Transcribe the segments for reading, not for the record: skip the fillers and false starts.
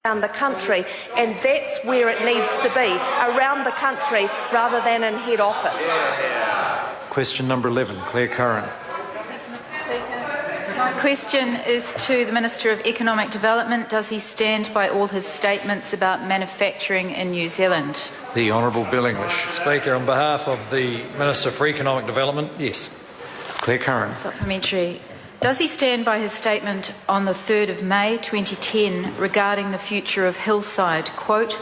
around the country, and that's where it needs to be, around the country rather than in head office. Question number 11, Clare Curran. My question is to the Minister of Economic Development. Does he stand by all his statements about manufacturing in New Zealand? The Honourable Bill English. Speaker, on behalf of the Minister for Economic Development, yes. Clare Curran. Supplementary. Does he stand by his statement on the 3rd of May 2010 regarding the future of Hillside? Quote,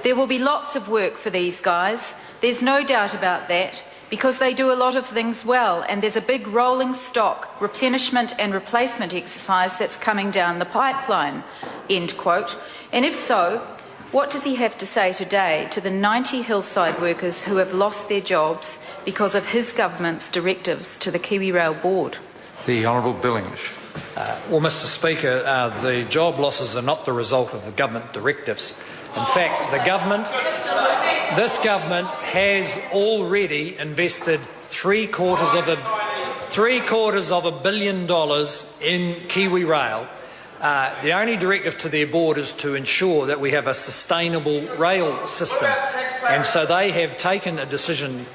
"There will be lots of work for these guys. There's no doubt about that, because they do a lot of things well, and there's a big rolling stock replenishment and replacement exercise that's coming down the pipeline." End quote. And if so, what does he have to say today to the 90 Hillside workers who have lost their jobs because of his government's directives to the Kiwi Rail Board? The Honourable Bill English. Well, Mr Speaker, the job losses are not the result of the government directives. In fact, this government has already invested three quarters of $1 billion in Kiwi Rail. The only directive to their board is to ensure that we have a sustainable rail system, and so they have taken a decision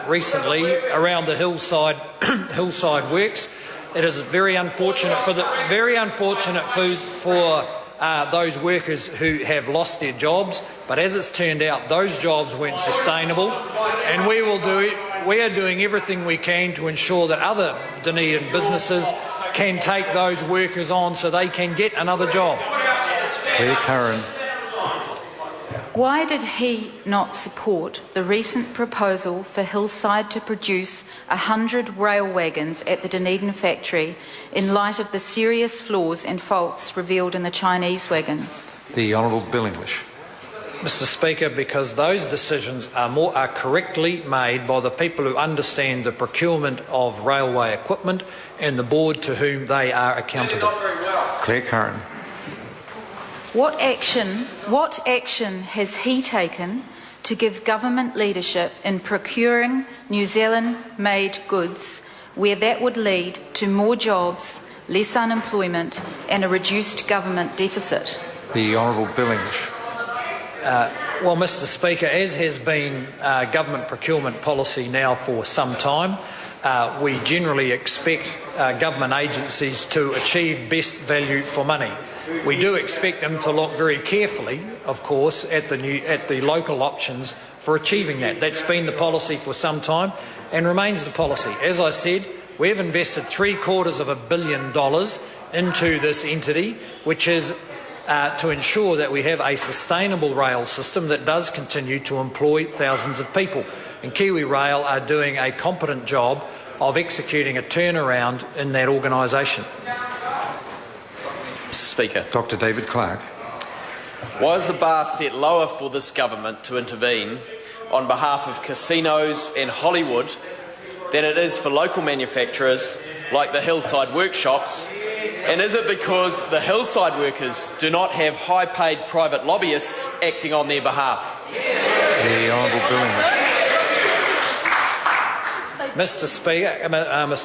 recently around the Hillside works. It is very unfortunate for those workers who have lost their jobs, but as it's turned out, those jobs weren't sustainable, and we are doing everything we can to ensure that other Dunedin businesses can take those workers on so they can get another job. Clare Curran. Why did he not support the recent proposal for Hillside to produce 100 rail wagons at the Dunedin factory in light of the serious flaws and faults revealed in the Chinese wagons? The Honourable Bill English. Mr Speaker, because those decisions are correctly made by the people who understand the procurement of railway equipment and the board to whom they are accountable. Clare Curran. What action has he taken to give government leadership in procuring New Zealand-made goods where that would lead to more jobs, less unemployment and a reduced government deficit? The Honourable Bill English. Well, Mr Speaker, as has been government procurement policy now for some time, we generally expect government agencies to achieve best value for money. We do expect them to look very carefully, of course, at the local options for achieving that. That's been the policy for some time and remains the policy. As I said, we have invested $750 million into this entity, which is to ensure that we have a sustainable rail system that does continue to employ thousands of people. And Kiwi Rail are doing a competent job of executing a turnaround in that organisation. Mr Speaker. Dr David Clark. Why is the bar set lower for this government to intervene on behalf of casinos and Hollywood than it is for local manufacturers like the Hillside workshops? And is it because the Hillside workers do not have high-paid private lobbyists acting on their behalf? The Honourable Bill English. Mr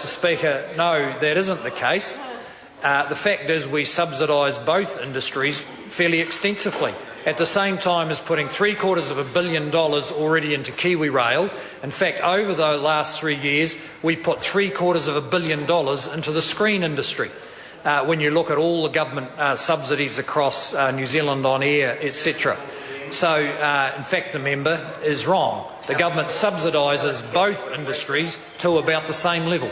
Speaker, no, that isn't the case. The fact is we subsidise both industries fairly extensively, at the same time as putting $750 million already into Kiwi Rail. In fact, over the last 3 years, we've put $750 million into the screen industry. When you look at all the government subsidies across New Zealand on air, etc. So, in fact, the member is wrong. The government subsidises both industries to about the same level.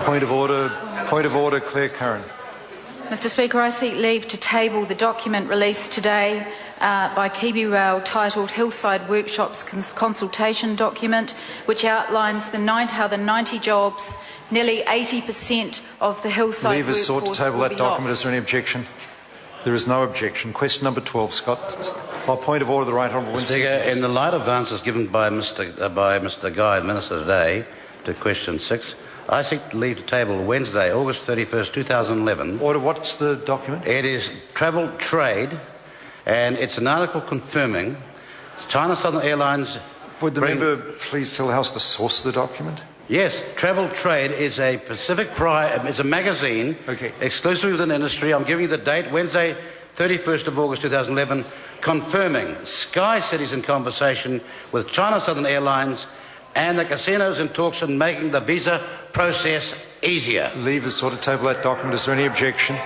Point of order, Clare Curran. Mr Speaker, I seek leave to table the document released today by Kiwi Rail titled Hillside Workshops Consultation Document, which outlines how the 90 jobs, nearly 80% of the Hillside Leave is sought to table that document. Is there any objection? There is no objection. Question number 12, Scott. By point of order, the Right Honourable Winston. Speaker, in the light of answers given by Mr Guy, Minister today, to question 6, I seek leave to table Wednesday, August 31st, 2011. Order. What's the document? It is Travel Trade, and it's an article confirming China Southern Airlines. Would the member please tell the House the source of the document? Yes, Travel Trade is a is a magazine exclusively within the industry. I'm giving you the date, Wednesday, 31st of August 2011, confirming Sky City's in conversation with China Southern Airlines and the casinos in talks on making the visa process easier. Leave has sought to table that document. Is there any objection?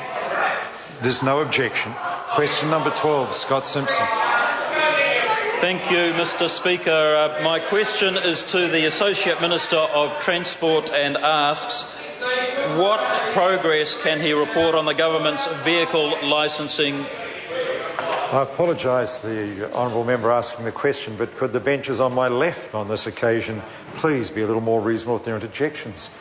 There's no objection. Question number 12, Scott Simpson. Thank you, Mr Speaker. My question is to the Associate Minister of Transport and asks, what progress can he report on the government's vehicle licensing? I apologise to the honourable member asking the question, but could the benches on my left on this occasion please be a little more reasonable with their interjections?